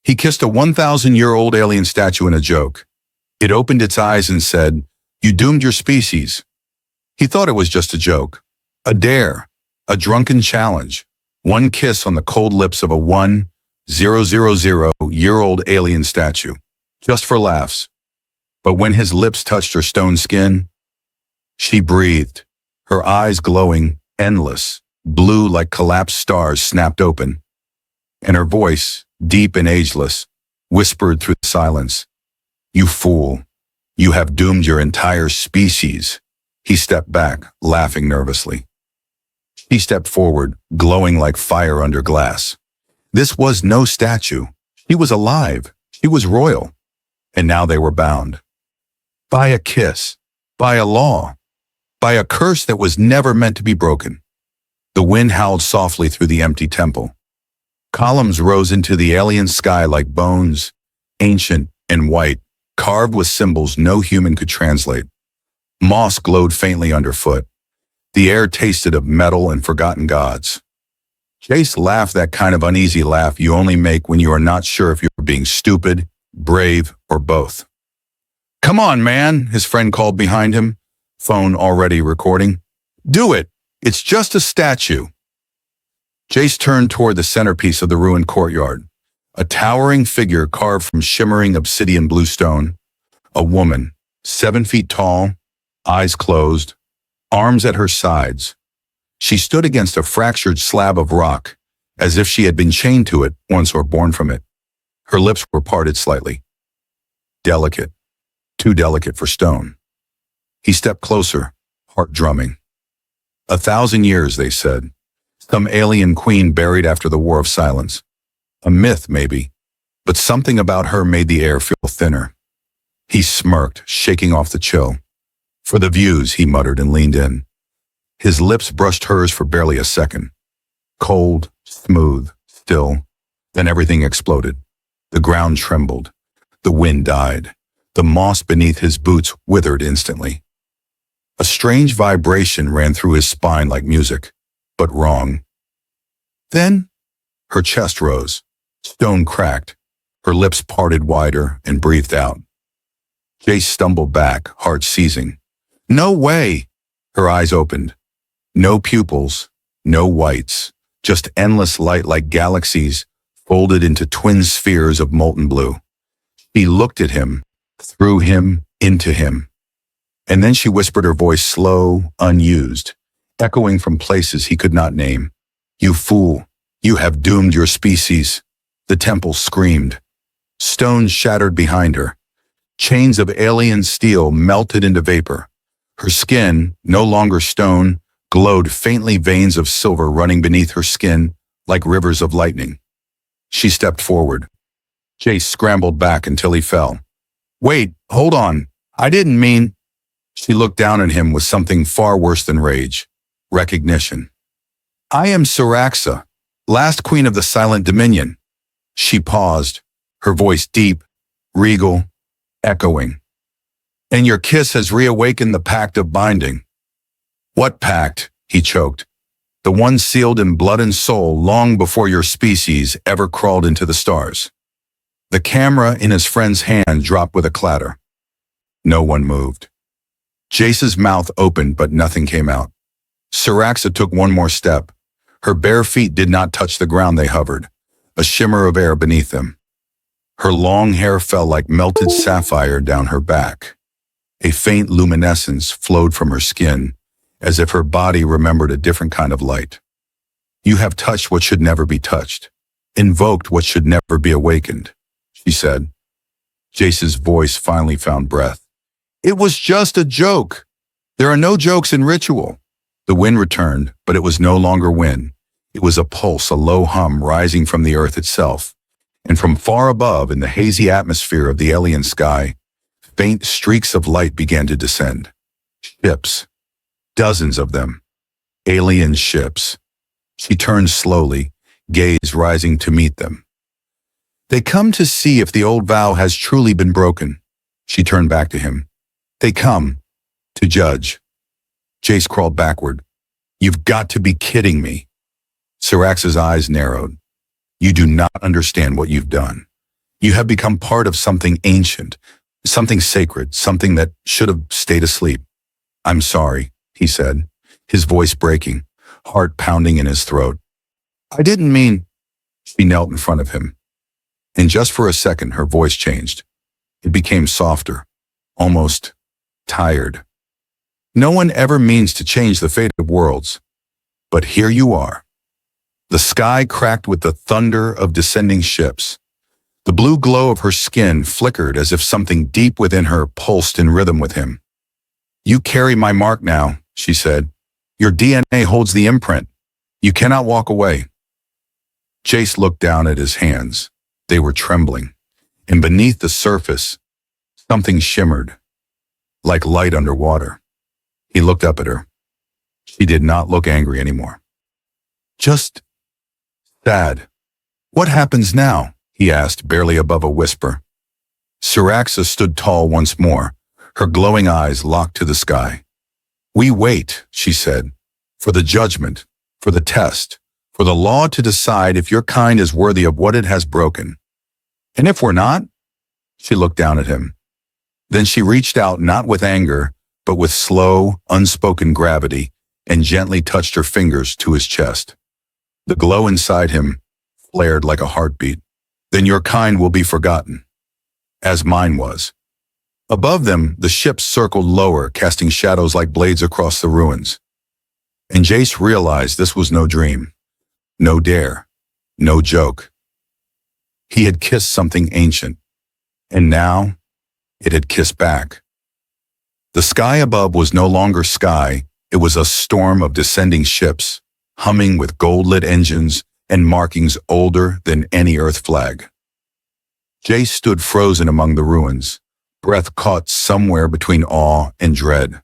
He kissed a 1,000-year-old alien statue in a joke. It opened its eyes and said, "You doomed your species." He thought it was just a joke, a dare, a drunken challenge, one kiss on the cold lips of a 1,000-year-old alien statue, just for laughs. But when his lips touched her stone skin, she breathed, her eyes glowing, endless, blue like collapsed stars snapped open, and her voice, deep and ageless, whispered through the silence, "You fool, you have doomed your entire species." He stepped back, laughing nervously. She stepped forward, glowing like fire under glass. This was no statue. She was alive. She was royal. And now they were bound. By a kiss. By a law. By a curse that was never meant to be broken. The wind howled softly through the empty temple. Columns rose into the alien sky like bones, ancient and white, carved with symbols no human could translate. Moss glowed faintly underfoot. The air tasted of metal and forgotten gods. Jace laughed, that kind of uneasy laugh you only make when you are not sure if you're being stupid, brave, or both. "Come on, man," his friend called behind him, phone already recording. "Do it. It's just a statue." Jace turned toward the centerpiece of the ruined courtyard, a towering figure carved from shimmering obsidian blue stone, a woman, 7 feet tall, eyes closed, arms at her sides. She stood against a fractured slab of rock, as if she had been chained to it once or born from it. Her lips were parted slightly. Delicate, too delicate for stone. He stepped closer, heart drumming. 1,000 years, they said. Some alien queen buried after the War of Silence. A myth, maybe, but something about her made the air feel thinner. He smirked, shaking off the chill. "For the views," he muttered and leaned in. His lips brushed hers for barely a second. Cold, smooth, still. Then everything exploded. The ground trembled. The wind died. The moss beneath his boots withered instantly. A strange vibration ran through his spine like music, but wrong. Then, her chest rose. Stone cracked. Her lips parted wider and breathed out. Jace stumbled back, heart seizing. "No way!" Her eyes opened. No pupils, no whites, just endless light like galaxies folded into twin spheres of molten blue. She looked at him, through him, into him. And then she whispered, her voice slow, unused, echoing from places he could not name. "You fool, you have doomed your species." The temple screamed. Stones shattered behind her. Chains of alien steel melted into vapor. Her skin, no longer stone, glowed faintly, veins of silver running beneath her skin like rivers of lightning. She stepped forward. Jace scrambled back until he fell. "Wait, hold on. I didn't mean..." She looked down at him with something far worse than rage. Recognition. "I am Siraxa, last queen of the Silent Dominion." She paused, her voice deep, regal, echoing. "And your kiss has reawakened the pact of binding." "What pact?" he choked. "The one sealed in blood and soul long before your species ever crawled into the stars." The camera in his friend's hand dropped with a clatter. No one moved. Jace's mouth opened, but nothing came out. Siraxa took one more step. Her bare feet did not touch the ground, they hovered, a shimmer of air beneath them. Her long hair fell like melted sapphire down her back. A faint luminescence flowed from her skin, as if her body remembered a different kind of light. "You have touched what should never be touched, invoked what should never be awakened," she said. Jace's voice finally found breath. "It was just a joke. There are no jokes in ritual." The wind returned, but it was no longer wind. It was a pulse, a low hum rising from the earth itself. And from far above, in the hazy atmosphere of the alien sky, faint streaks of light began to descend. Ships. Dozens of them. Alien ships. She turned slowly, gaze rising to meet them. "They come to see if the old vow has truly been broken." She turned back to him. "They come to judge." Jace crawled backward. "You've got to be kidding me." Sirax's eyes narrowed. "You do not understand what you've done. You have become part of something ancient, something sacred, something that should have stayed asleep. I'm sorry, he said, his voice breaking, heart pounding in his throat. I didn't mean... She knelt in front of him, and just for a second her voice changed. It became softer, almost tired. No one ever means to change the fate of worlds, but here you are. The sky cracked with the thunder of descending ships. The blue glow of her skin flickered as if something deep within her pulsed in rhythm with him. You carry my mark now, she said. Your DNA holds the imprint. You cannot walk away. Jace looked down at his hands. They were trembling, and beneath the surface, something shimmered, like light underwater. He looked up at her. She did not look angry anymore. Just sad. What happens now? He asked, barely above a whisper. Siraxa stood tall once more, her glowing eyes locked to the sky. We wait, she said, for the judgment, for the test, for the law to decide if your kind is worthy of what it has broken. And if we're not? She looked down at him. Then she reached out not with anger, but with slow, unspoken gravity, and gently touched her fingers to his chest. The glow inside him flared like a heartbeat. Then your kind will be forgotten, as mine was. Above them, the ships circled lower, casting shadows like blades across the ruins. And Jace realized this was no dream, no dare, no joke. He had kissed something ancient, and now it had kissed back. The sky above was no longer sky, it was a storm of descending ships, humming with gold-lit engines and markings older than any Earth flag. Jace stood frozen among the ruins, breath caught somewhere between awe and dread.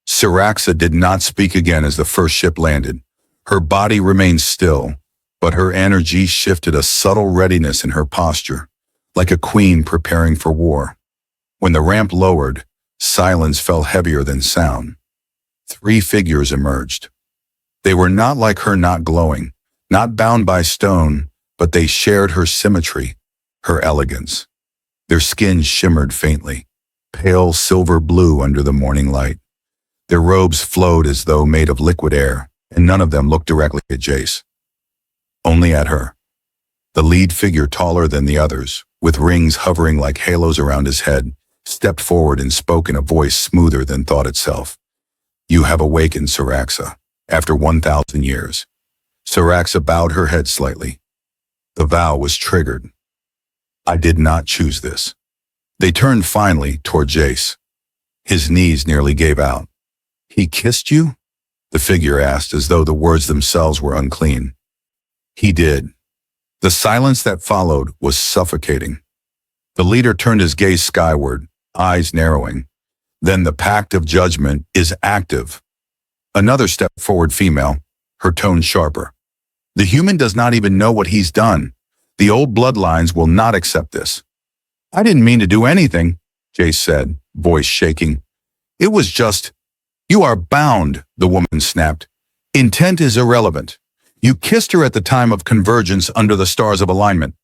Siraxa did not speak again as the first ship landed. Her body remained still, but her energy shifted a subtle readiness in her posture, like a queen preparing for war. When the ramp lowered, silence fell heavier than sound. 3 figures emerged. They were not like her, not glowing, not bound by stone, but they shared her symmetry, her elegance. Their skin shimmered faintly, pale silver blue under the morning light. Their robes flowed as though made of liquid air, and none of them looked directly at Jace. Only at her. The lead figure, taller than the others, with rings hovering like halos around his head, stepped forward and spoke in a voice smoother than thought itself. You have awakened, Siraxa, after 1,000 years. Siraxa bowed her head slightly. The vow was triggered. I did not choose this. They turned finally toward Jace. His knees nearly gave out. He kissed you? The figure asked, as though the words themselves were unclean. He did. The silence that followed was suffocating. The leader turned his gaze skyward, eyes narrowing. Then the pact of judgment is active. Another step forward, female, her tone sharper. The human does not even know what he's done. The old bloodlines will not accept this. I didn't mean to do anything, Jace said, voice shaking. It was just... You are bound, the woman snapped. Intent is irrelevant. You kissed her at the time of convergence under the stars of alignment.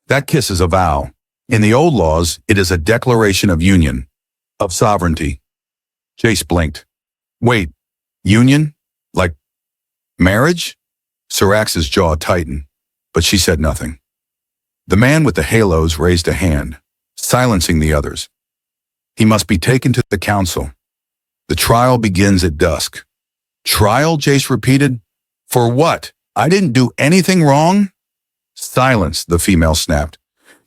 That kiss is a vow. In the old laws, it is a declaration of union, of sovereignty. Jace blinked. Wait, union? Like marriage? Sirax's jaw tightened, but she said nothing. The man with the halos raised a hand, silencing the others. He must be taken to the council. The trial begins at dusk. Trial, Jace repeated. For what? I didn't do anything wrong? Silence, the female snapped.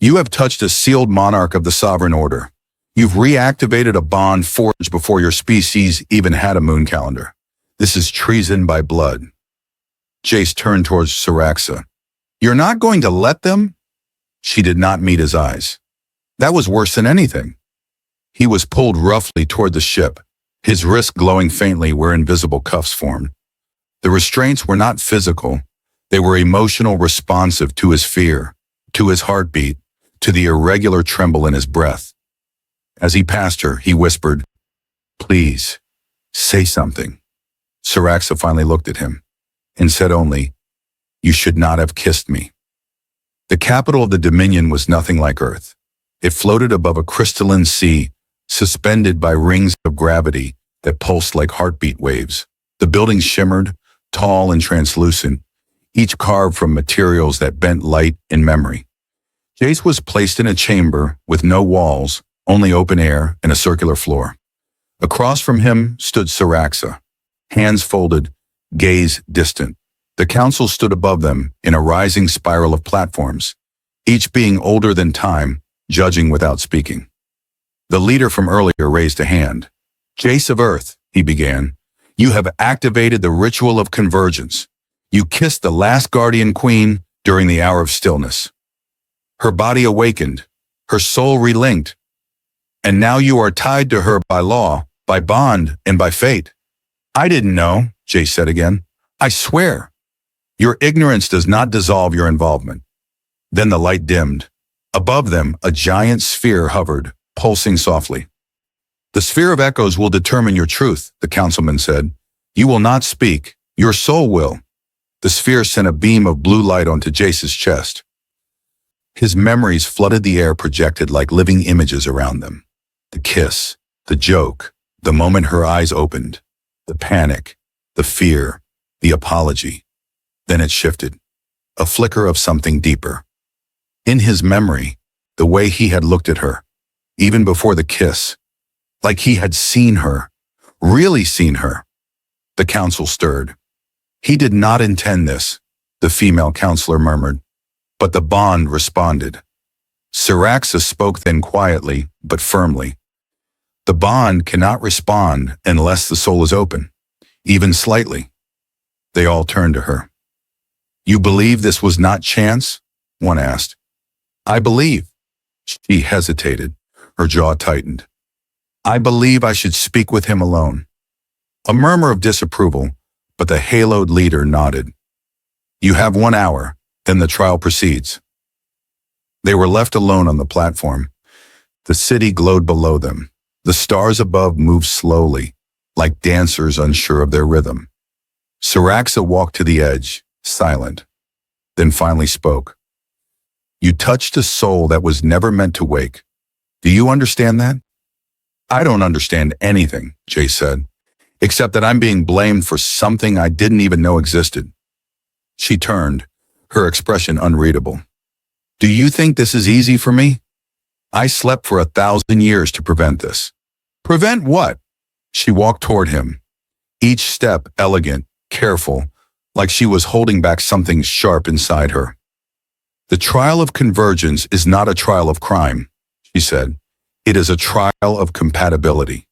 You have touched a sealed monarch of the sovereign order. You've reactivated a bond forged before your species even had a moon calendar. This is treason by blood. Jace turned towards Siraxa. You're not going to let them? She did not meet his eyes. That was worse than anything. He was pulled roughly toward the ship, his wrists glowing faintly where invisible cuffs formed. The restraints were not physical. They were emotional, responsive to his fear, to his heartbeat, to the irregular tremble in his breath. As he passed her, he whispered, Please, say something. Siraxa finally looked at him and said only, You should not have kissed me. The capital of the Dominion was nothing like Earth. It floated above a crystalline sea, suspended by rings of gravity that pulsed like heartbeat waves. The buildings shimmered, tall and translucent, each carved from materials that bent light in memory. Jace was placed in a chamber with no walls, only open air and a circular floor. Across from him stood Siraxa, hands folded, gaze distant. The council stood above them in a rising spiral of platforms, each being older than time, judging without speaking. The leader from earlier raised a hand. Jace of Earth, he began, you have activated the ritual of convergence. You kissed the last guardian queen during the hour of stillness. Her body awakened, her soul relinked, and now you are tied to her by law, by bond, and by fate. I didn't know, Jace said again. I swear. Your ignorance does not dissolve your involvement. Then the light dimmed. Above them, a giant sphere hovered, pulsing softly. The sphere of echoes will determine your truth, the councilman said. You will not speak. Your soul will. The sphere sent a beam of blue light onto Jace's chest. His memories flooded the air, projected like living images around them. The kiss, the joke, the moment her eyes opened, the panic, the fear, the apology. Then it shifted, a flicker of something deeper. In his memory, the way he had looked at her, even before the kiss, like he had seen her, really seen her. The council stirred. He did not intend this, the female counselor murmured, but the bond responded. Siraxa spoke then quietly, but firmly. The bond cannot respond unless the soul is open, even slightly. They all turned to her. You believe this was not chance? One asked. I believe. She hesitated, her jaw tightened. I believe I should speak with him alone. A murmur of disapproval, but the haloed leader nodded. You have 1 hour, then the trial proceeds. They were left alone on the platform. The city glowed below them. The stars above moved slowly, like dancers unsure of their rhythm. Siraxa walked to the edge, silent, then finally spoke. You touched a soul that was never meant to wake. Do you understand that? I don't understand anything, Jace said, except that I'm being blamed for something I didn't even know existed. She turned, her expression unreadable. Do you think this is easy for me? I slept for 1,000 years to prevent this. Prevent what? She walked toward him, each step elegant, careful, like she was holding back something sharp inside her. The trial of convergence is not a trial of crime, she said. It is a trial of compatibility.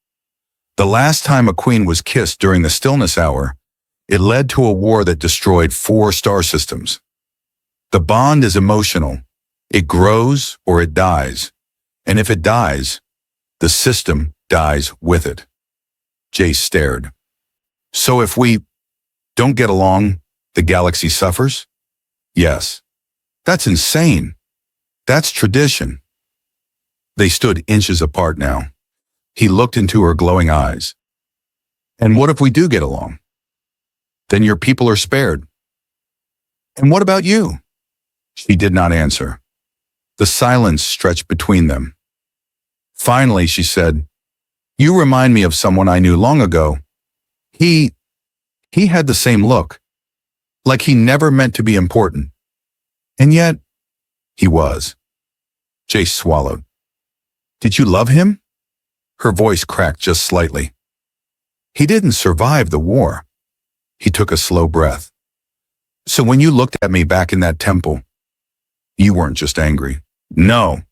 The last time a queen was kissed during the stillness hour, it led to a war that destroyed 4 star systems. The bond is emotional. It grows or it dies. And if it dies, the system dies with it. Jace stared. So if we don't get along, the galaxy suffers? Yes. That's insane. That's tradition. They stood inches apart now. He looked into her glowing eyes. And what if we do get along? Then your people are spared. And what about you? She did not answer. The silence stretched between them. Finally, she said, You remind me of someone I knew long ago. He had the same look, like he never meant to be important. And yet, he was. Jace swallowed. Did you love him? Her voice cracked just slightly. He didn't survive the war. He took a slow breath. So when you looked at me back in that temple, you weren't just angry. No.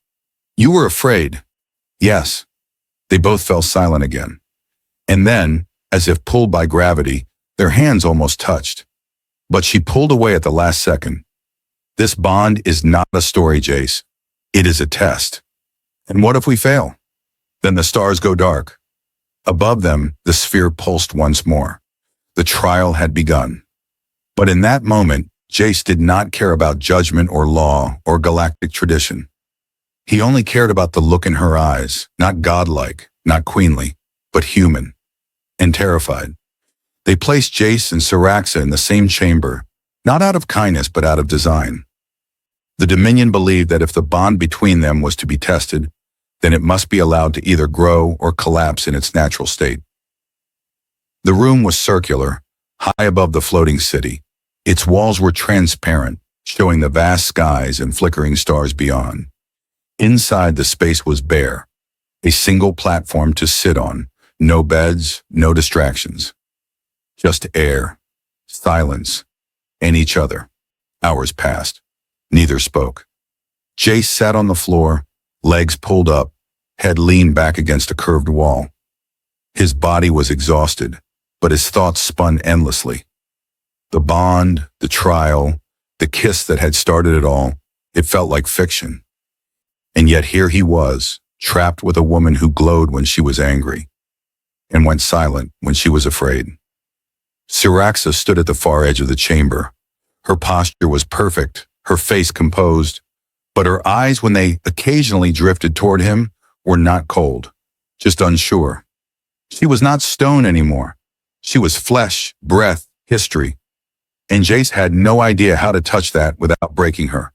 You were afraid. Yes. They both fell silent again. And then, as if pulled by gravity, their hands almost touched. But she pulled away at the last second. This bond is not a story, Jace. It is a test. And what if we fail? Then the stars go dark. Above them, the sphere pulsed once more. The trial had begun. But in that moment, Jace did not care about judgment or law or galactic tradition. He only cared about the look in her eyes, not godlike, not queenly, but human, and terrified. They placed Jace and Siraxa in the same chamber, not out of kindness but out of design. The Dominion believed that if the bond between them was to be tested, then it must be allowed to either grow or collapse in its natural state. The room was circular, high above the floating city. Its walls were transparent, showing the vast skies and flickering stars beyond. Inside, the space was bare, a single platform to sit on, no beds, no distractions. Just air, silence, and each other. Hours passed. Neither spoke. Jace sat on the floor, legs pulled up, head leaned back against a curved wall. His body was exhausted, but his thoughts spun endlessly. The bond, the trial, the kiss that had started it all, it felt like fiction. And yet here he was, trapped with a woman who glowed when she was angry, and went silent when she was afraid. Syraxa stood at the far edge of the chamber. Her posture was perfect, her face composed, but her eyes, when they occasionally drifted toward him, were not cold, just unsure. She was not stone anymore. She was flesh, breath, history. And Jace had no idea how to touch that without breaking her.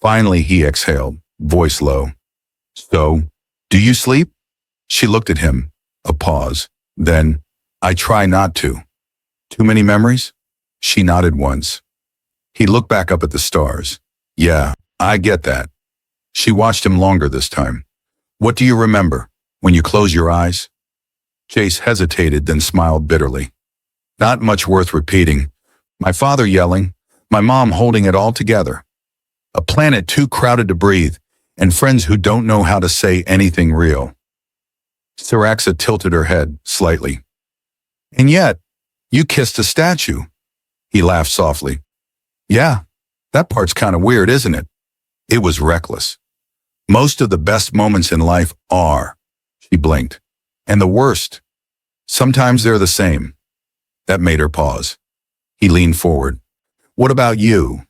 Finally, he exhaled, voice low. "So, do you sleep?" She looked at him, a pause. Then, "I try not to." "Too many memories?" She nodded once. He looked back up at the stars. "Yeah, I get that." She watched him longer this time. "What do you remember when you close your eyes?" Jace hesitated, then smiled bitterly. "Not much worth repeating. My father yelling, my mom holding it all together. A planet too crowded to breathe, and friends who don't know how to say anything real." Syraxa tilted her head slightly. "And yet, you kissed a statue." He laughed softly. "Yeah, that part's kind of weird, isn't it?" It was reckless. "Most of the best moments in life are," she blinked, "and the worst. Sometimes they're the same." That made her pause. He leaned forward. "What about you?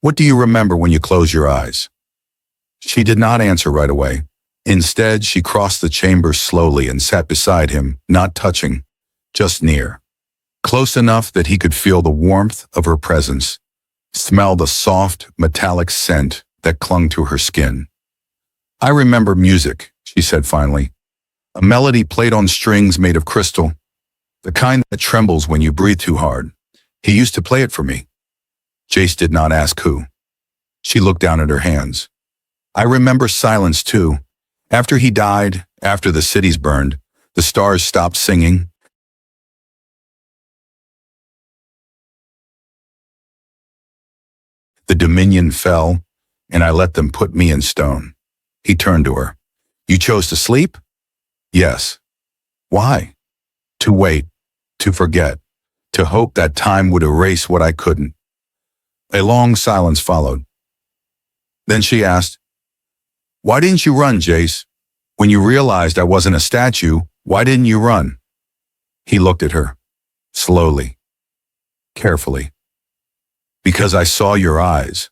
What do you remember when you close your eyes?" She did not answer right away. Instead, she crossed the chamber slowly and sat beside him, not touching, just near. Close enough that he could feel the warmth of her presence, smell the soft, metallic scent that clung to her skin. "I remember music," she said finally. "A melody played on strings made of crystal, the kind that trembles when you breathe too hard. He used to play it for me." Jace did not ask who. She looked down at her hands. "I remember silence too. After he died, after the cities burned, the stars stopped singing. The Dominion fell, and I let them put me in stone." He turned to her. "You chose to sleep?" "Yes." "Why?" "To wait, to forget, to hope that time would erase what I couldn't." A long silence followed. Then she asked, "Why didn't you run, Jace? When you realized I wasn't a statue, why didn't you run?" He looked at her, slowly, carefully. "Because I saw your eyes."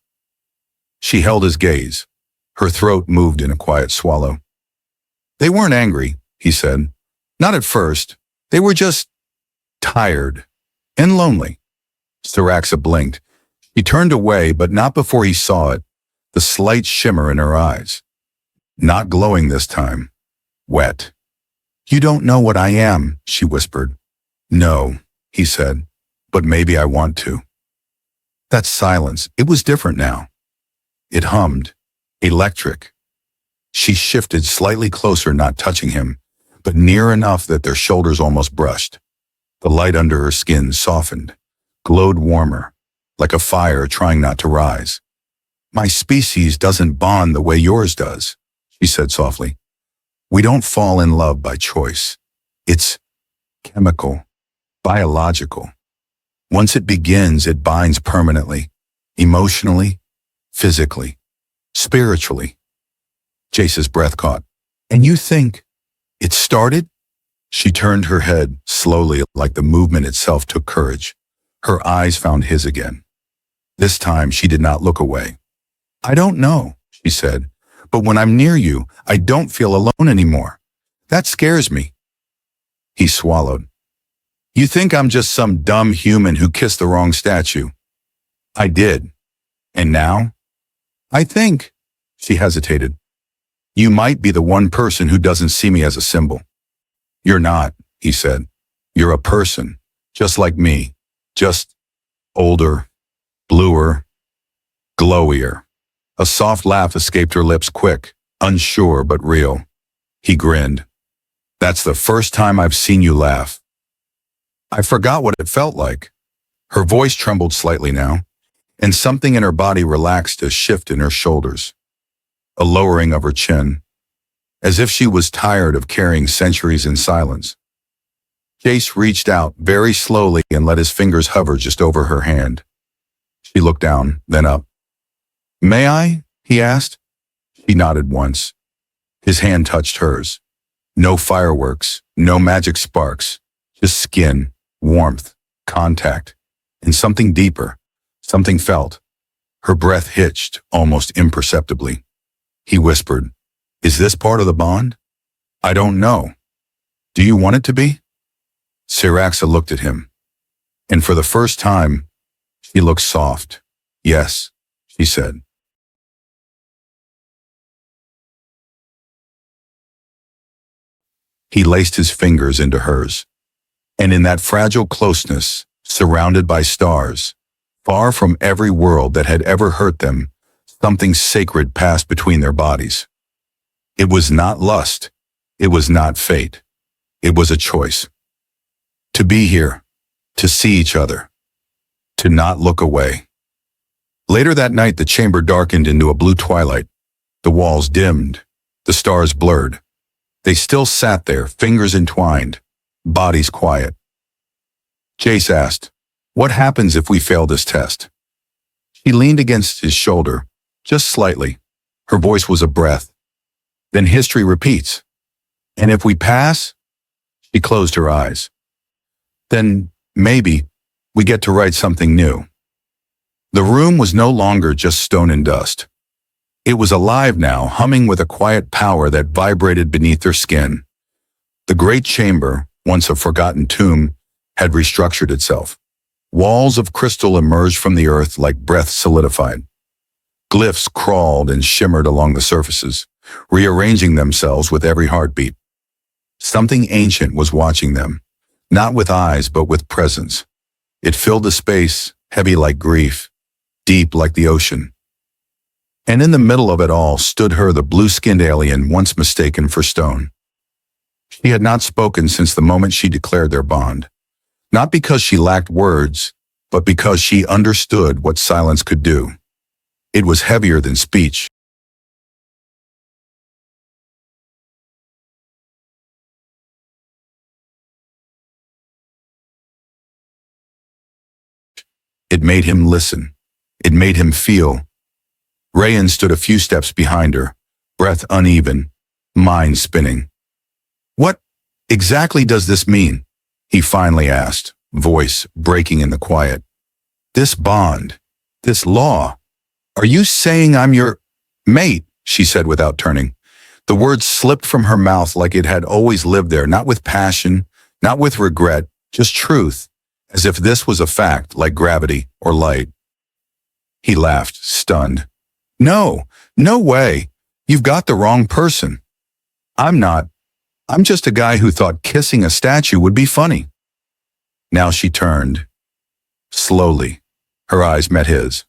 She held his gaze. Her throat moved in a quiet swallow. "They weren't angry," he said. "Not at first. They were just tired and lonely." Syraxa blinked. He turned away, but not before he saw it, the slight shimmer in her eyes. Not glowing this time. Wet. "You don't know what I am," she whispered. "No," he said, "but maybe I want to." That silence, it was different now. It hummed, electric. She shifted slightly closer, not touching him, but near enough that their shoulders almost brushed. The light under her skin softened, glowed warmer, like a fire trying not to rise. "My species doesn't bond the way yours does," she said softly. "We don't fall in love by choice. It's chemical, biological. Once it begins, it binds permanently, emotionally, physically, spiritually." Jace's breath caught. "And you think it started?" She turned her head slowly, like the movement itself took courage. Her eyes found his again. This time she did not look away. "I don't know," she said, "but when I'm near you, I don't feel alone anymore. That scares me." He swallowed. "You think I'm just some dumb human who kissed the wrong statue?" "I did. And now?" I think, she hesitated, you might be the one person who doesn't see me as a symbol. You're not, he said. You're a person, just like me, just older, bluer, glowier. A soft laugh escaped her lips, quick, unsure but real. He grinned. That's the first time I've seen you laugh. I forgot what it felt like. Her voice trembled slightly now, and something in her body relaxed, a shift in her shoulders, a lowering of her chin, as if she was tired of carrying centuries in silence. Jace reached out very slowly and let his fingers hover just over her hand. She looked down, then up. May I? He asked. She nodded once. His hand touched hers. No fireworks, no magic sparks, just skin, warmth, contact, and something deeper, something felt. Her breath hitched, almost imperceptibly. He whispered, Is this part of the bond? I don't know. Do you want it to be? Syraxa looked at him, and for the first time, she looked soft. Yes, she said. He laced his fingers into hers, and in that fragile closeness, surrounded by stars, far from every world that had ever hurt them, something sacred passed between their bodies. It was not lust. It was not fate. It was a choice. To be here, to see each other, to not look away. Later that night, the chamber darkened into a blue twilight. The walls dimmed, the stars blurred. They still sat there, fingers entwined, bodies quiet. Jace asked, What happens if we fail this test? She leaned against his shoulder, just slightly. Her voice was a breath. Then history repeats. And if we pass? She closed her eyes. Then, maybe, we get to write something new. The room was no longer just stone and dust. It was alive now, humming with a quiet power that vibrated beneath their skin. The great chamber, once a forgotten tomb, had restructured itself. Walls of crystal emerged from the earth like breath solidified. Glyphs crawled and shimmered along the surfaces, rearranging themselves with every heartbeat. Something ancient was watching them, not with eyes but with presence. It filled the space, heavy like grief, deep like the ocean. And in the middle of it all stood her, the blue-skinned alien once mistaken for stone. She had not spoken since the moment she declared their bond, not because she lacked words, but because she understood what silence could do. It was heavier than speech. It made him listen. It made him feel. Rayan stood a few steps behind her, breath uneven, mind spinning. What exactly does this mean? He finally asked, voice breaking in the quiet. This bond, this law. Are you saying I'm your mate? She said without turning. The words slipped from her mouth like it had always lived there, not with passion, not with regret, just truth, as if this was a fact like gravity or light. He laughed, stunned. No, no way. You've got the wrong person. I'm not. I'm just a guy who thought kissing a statue would be funny. Now she turned. Slowly, her eyes met his.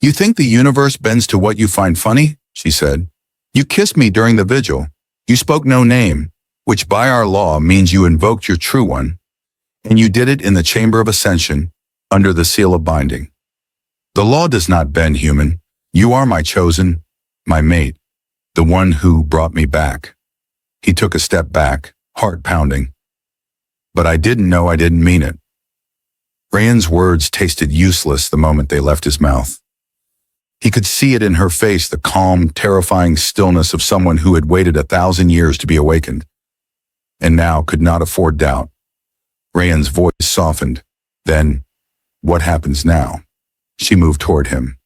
You think the universe bends to what you find funny? She said. You kissed me during the vigil. You spoke no name, which by our law means you invoked your true one, and you did it in the chamber of ascension, under the seal of binding. The law does not bend, human. You are my chosen, my mate, the one who brought me back. He took a step back, heart pounding. But I didn't know I didn't mean it. Rayan's words tasted useless the moment they left his mouth. He could see it in her face, the calm, terrifying stillness of someone who had waited 1,000 years to be awakened, and now could not afford doubt. Rayan's voice softened. Then, what happens now? She moved toward him.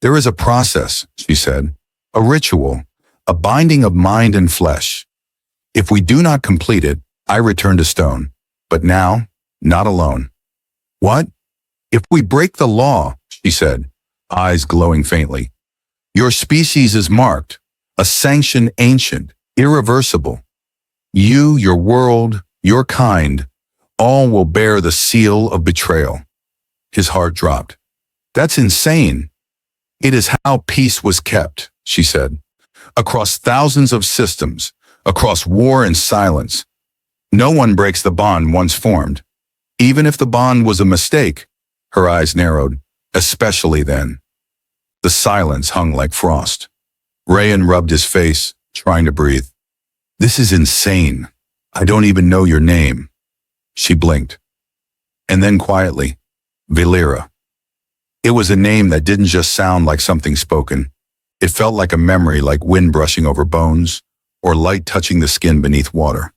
There is a process, she said, a ritual, a binding of mind and flesh. If we do not complete it, I return to stone. But now, not alone. What? If we break the law, she said, eyes glowing faintly. Your species is marked, a sanction ancient, irreversible. You, your world, your kind, all will bear the seal of betrayal. His heart dropped. That's insane. It is how peace was kept, she said. Across thousands of systems, across war and silence. No one breaks the bond once formed. Even if the bond was a mistake, her eyes narrowed, especially then. The silence hung like frost. Rayan rubbed his face, trying to breathe. This is insane. I don't even know your name. She blinked. And then quietly, Yearas. It was a name that didn't just sound like something spoken. It felt like a memory, like wind brushing over bones, or light touching the skin beneath water.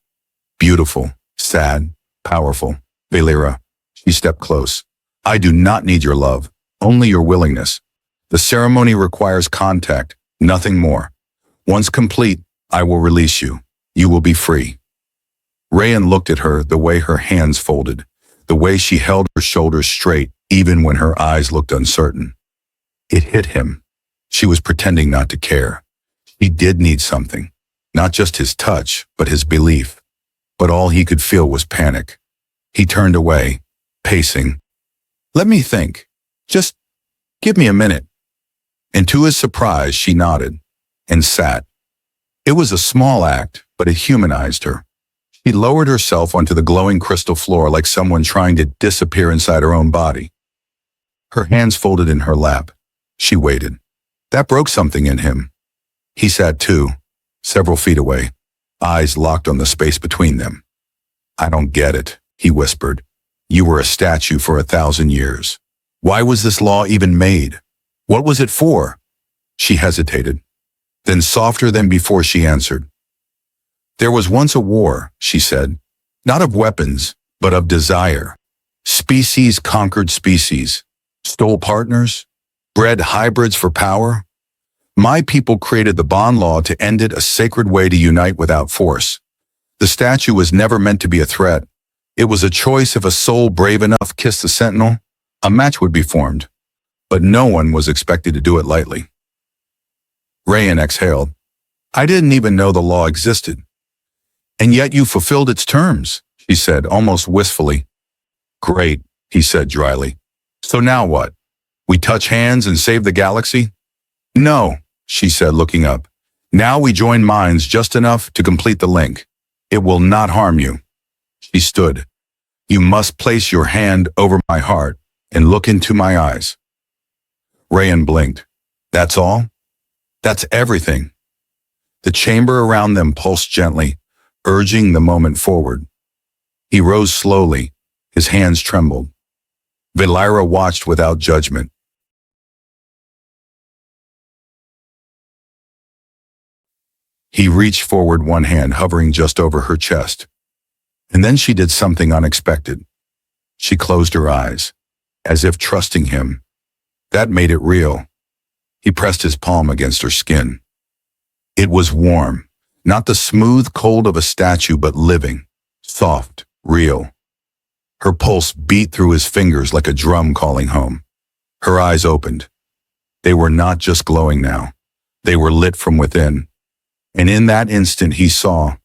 Beautiful, sad, powerful. Yearas. She stepped close. I do not need your love, only your willingness. The ceremony requires contact, nothing more. Once complete, I will release you. You will be free. Rayan looked at her, the way her hands folded, the way she held her shoulders straight, even when her eyes looked uncertain. It hit him. She was pretending not to care. He did need something, not just his touch, but his belief. But all he could feel was panic. He turned away, pacing. Let me think. Just give me a minute. And to his surprise, she nodded and sat. It was a small act, but it humanized her. She lowered herself onto the glowing crystal floor like someone trying to disappear inside her own body. Her hands folded in her lap. She waited. That broke something in him. He sat too, several feet away, eyes locked on the space between them. I don't get it, he whispered. You were a statue for 1,000 years. Why was this law even made? What was it for? She hesitated. Then softer than before she answered. There was once a war, she said, not of weapons, but of desire. Species conquered species, stole partners, bred hybrids for power. My people created the bond law to end it, a sacred way to unite without force. The statue was never meant to be a threat. It was a choice. If a soul brave enough kissed the sentinel, a match would be formed. But no one was expected to do it lightly. Rayan exhaled. I didn't even know the law existed. And yet you fulfilled its terms, she said, almost wistfully. Great, he said dryly. So now what? We touch hands and save the galaxy? No, she said, looking up. Now we join minds just enough to complete the link. It will not harm you. She stood. You must place your hand over my heart and look into my eyes. Rayan blinked. That's all? That's everything. The chamber around them pulsed gently, urging the moment forward. He rose slowly. His hands trembled. Yearas watched without judgment. He reached forward, one hand hovering just over her chest. And then she did something unexpected. She closed her eyes, as if trusting him. That made it real. He pressed his palm against her skin. It was warm, not the smooth cold of a statue, but living, soft, real. Her pulse beat through his fingers like a drum calling home. Her eyes opened. They were not just glowing now. They were lit from within. And in that instant he saw,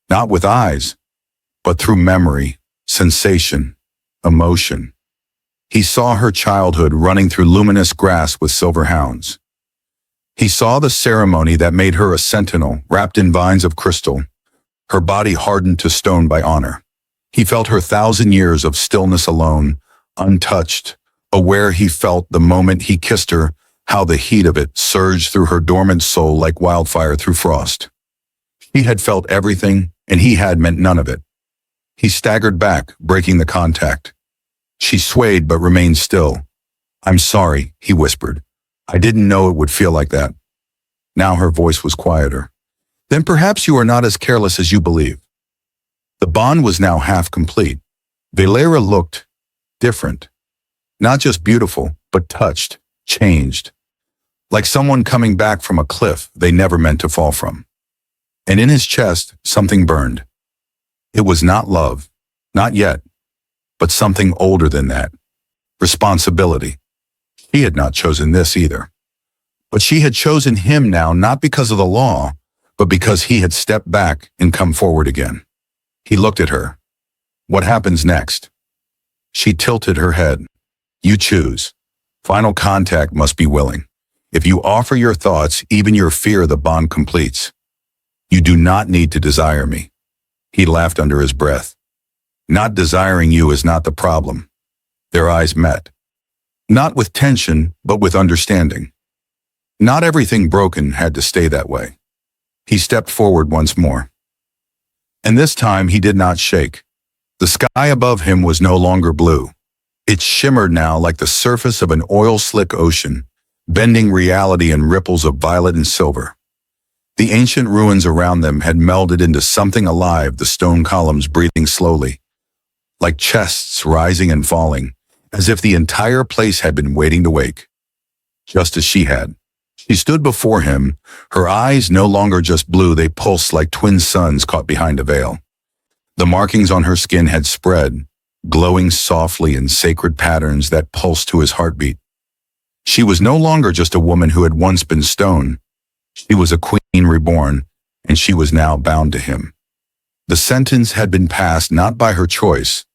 not with eyes, but through memory, sensation, emotion. He saw her childhood running through luminous grass with silver hounds. He saw the ceremony that made her a sentinel wrapped in vines of crystal, her body hardened to stone by honor. He felt her 1,000 years of stillness alone, untouched, aware. He felt the moment he kissed her, how the heat of it surged through her dormant soul like wildfire through frost. She had felt everything, and he had meant none of it. He staggered back, breaking the contact. She swayed but remained still. I'm sorry, he whispered. I didn't know it would feel like that. Now her voice was quieter. Then perhaps you are not as careless as you believe. The bond was now half complete. Yearas looked different. Not just beautiful, but touched, changed. Like someone coming back from a cliff they never meant to fall from. And in his chest, something burned. It was not love, not yet, but something older than that. Responsibility. He had not chosen this either. But she had chosen him now not because of the law, but because he had stepped back and come forward again. He looked at her. What happens next? She tilted her head. You choose. Final contact must be willing. If you offer your thoughts, even your fear, the bond completes. You do not need to desire me. He laughed under his breath. Not desiring you is not the problem. Their eyes met. Not with tension, but with understanding. Not everything broken had to stay that way. He stepped forward once more. And this time he did not shake. The sky above him was no longer blue. It shimmered now like the surface of an oil-slick ocean, bending reality in ripples of violet and silver. The ancient ruins around them had melded into something alive, the stone columns breathing slowly, like chests rising and falling, as if the entire place had been waiting to wake. Just as she had. She stood before him, her eyes no longer just blue, they pulsed like twin suns caught behind a veil. The markings on her skin had spread, glowing softly in sacred patterns that pulsed to his heartbeat. She was no longer just a woman who had once been stone. She was a queen reborn, and she was now bound to him. The sentence had been passed not by her choice,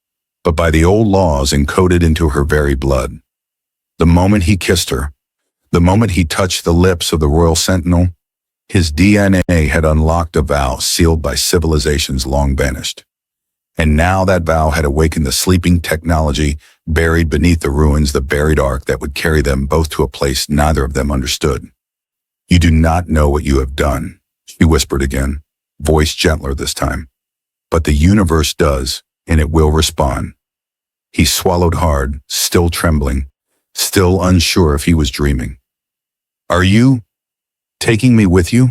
but by the old laws encoded into her very blood. The moment he kissed her, the moment he touched the lips of the royal sentinel, his DNA had unlocked a vow sealed by civilizations long vanished. And now that vow had awakened the sleeping technology buried beneath the ruins, the buried ark that would carry them both to a place neither of them understood. You do not know what you have done, she whispered again, voice gentler this time. But the universe does, and it will respond. He swallowed hard, still trembling, still unsure if he was dreaming. Are you taking me with you?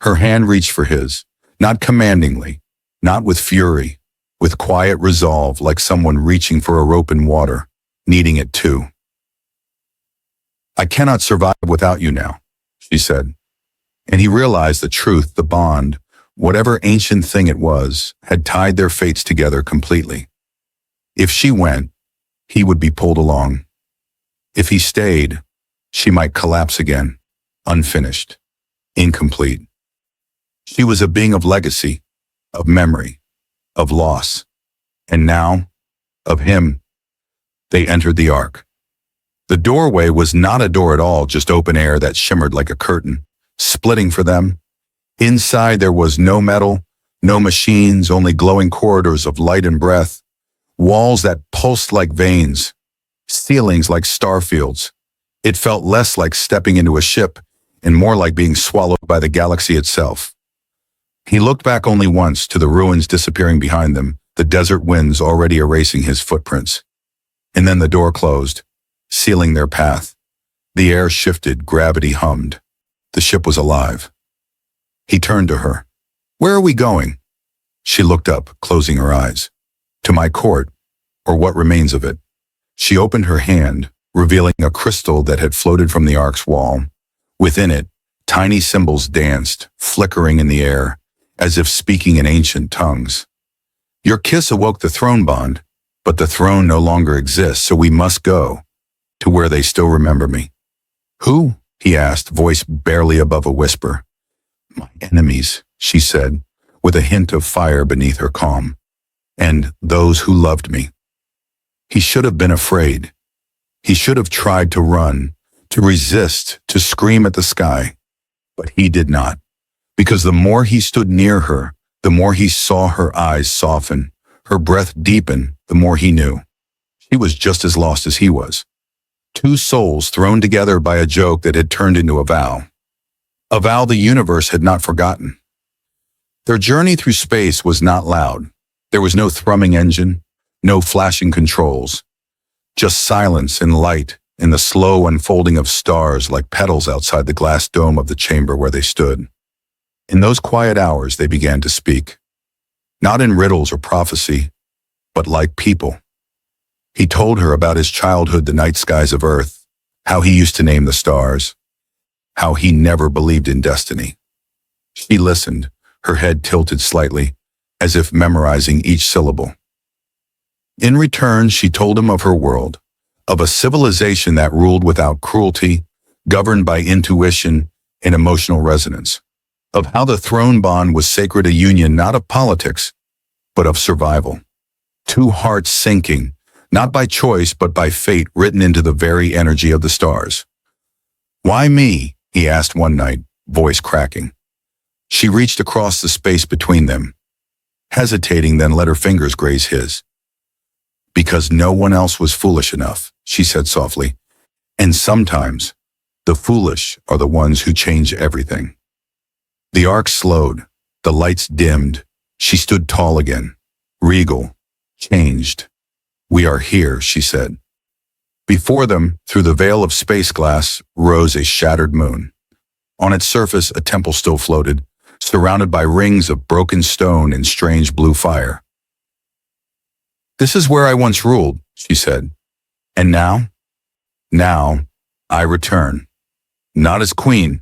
Her hand reached for his, not commandingly, not with fury, with quiet resolve, like someone reaching for a rope in water, needing it too. I cannot survive without you now, she said. And he realized the truth, the bond, whatever ancient thing it was, had tied their fates together completely. If she went, he would be pulled along. If he stayed, she might collapse again, unfinished, incomplete. She was a being of legacy, of memory, of loss, and now, of him. They entered the ark. The doorway was not a door at all, just open air that shimmered like a curtain, splitting for them. Inside there was no metal, no machines, only glowing corridors of light and breath, walls that pulsed like veins, ceilings like starfields. It felt less like stepping into a ship and more like being swallowed by the galaxy itself. He looked back only once to the ruins disappearing behind them, the desert winds already erasing his footprints. And then the door closed, sealing their path. The air shifted, gravity hummed. The ship was alive. He turned to her. Where are we going? She looked up, closing her eyes. To my court, or what remains of it. She opened her hand, revealing a crystal that had floated from the ark's wall. Within it, tiny symbols danced, flickering in the air, as if speaking in ancient tongues. Your kiss awoke the throne bond, but the throne no longer exists, so we must go to where they still remember me. Who? He asked, voice barely above a whisper. My enemies, she said, with a hint of fire beneath her calm. And those who loved me. He should have been afraid. He should have tried to run, to resist, to scream at the sky. But he did not. Because the more he stood near her, the more he saw her eyes soften, her breath deepen, the more he knew. She was just as lost as he was. Two souls thrown together by a joke that had turned into a vow. A vow the universe had not forgotten. Their journey through space was not loud. There was no thrumming engine, no flashing controls. Just silence and light and the slow unfolding of stars like petals outside the glass dome of the chamber where they stood. In those quiet hours they began to speak. Not in riddles or prophecy, but like people. He told her about his childhood, the night skies of Earth, how he used to name the stars, how he never believed in destiny. She listened, her head tilted slightly, as if memorizing each syllable. In return, she told him of her world, of a civilization that ruled without cruelty, governed by intuition and emotional resonance, of how the throne bond was sacred, a union not of politics, but of survival. Two hearts syncing, not by choice but by fate written into the very energy of the stars. "Why me?" he asked one night, voice cracking. She reached across the space between them, hesitating, then let her fingers graze his. "Because no one else was foolish enough," she said softly. "And sometimes, the foolish are the ones who change everything." The arc slowed, the lights dimmed. She stood tall again, regal, changed. "We are here," she said. Before them, through the veil of space glass, rose a shattered moon. On its surface, a temple still floated, surrounded by rings of broken stone and strange blue fire. "This is where I once ruled," she said. "And now? Now, I return. Not as queen,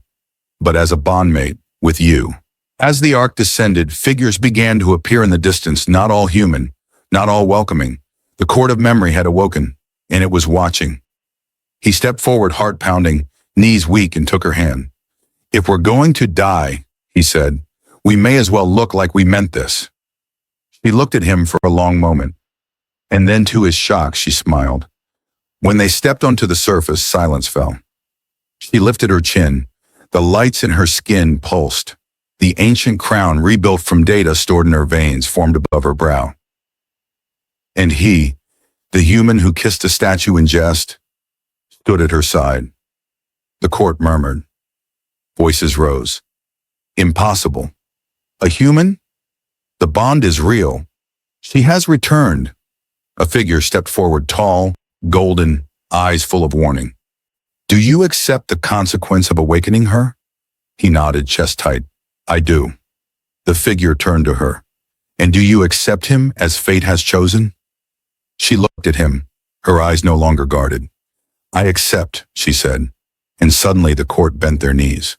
but as a bondmate with you." As the arc descended, figures began to appear in the distance, not all human, not all welcoming. The cord of memory had awoken, and it was watching. He stepped forward, heart pounding, knees weak, and took her hand. "If we're going to die," he said, "we may as well look like we meant this." She looked at him for a long moment, and then to his shock, she smiled. When they stepped onto the surface, silence fell. She lifted her chin. The lights in her skin pulsed. The ancient crown, rebuilt from data stored in her veins, formed above her brow. And he, the human who kissed a statue in jest, stood at her side. The court murmured. Voices rose. "Impossible. A human? The bond is real. She has returned." A figure stepped forward, tall, golden, eyes full of warning. "Do you accept the consequence of awakening her?" He nodded, chest tight. "I do." The figure turned to her. "And do you accept him as fate has chosen?" She looked at him, her eyes no longer guarded. "I accept," she said, and suddenly the court bent their knees.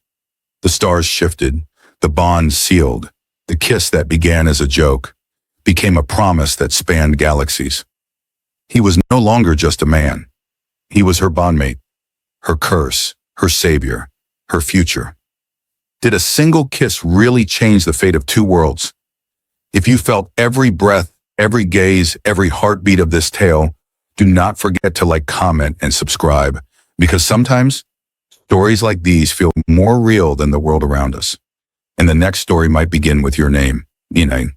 The stars shifted, the bond sealed. The kiss that began as a joke became a promise that spanned galaxies. He was no longer just a man. He was her bondmate, her curse, her savior, her future. Did a single kiss really change the fate of two worlds? If you felt every breath, every gaze, every heartbeat of this tale, do not forget to like, comment, and subscribe, because sometimes stories like these feel more real than the world around us. And the next story might begin with your name, Nina.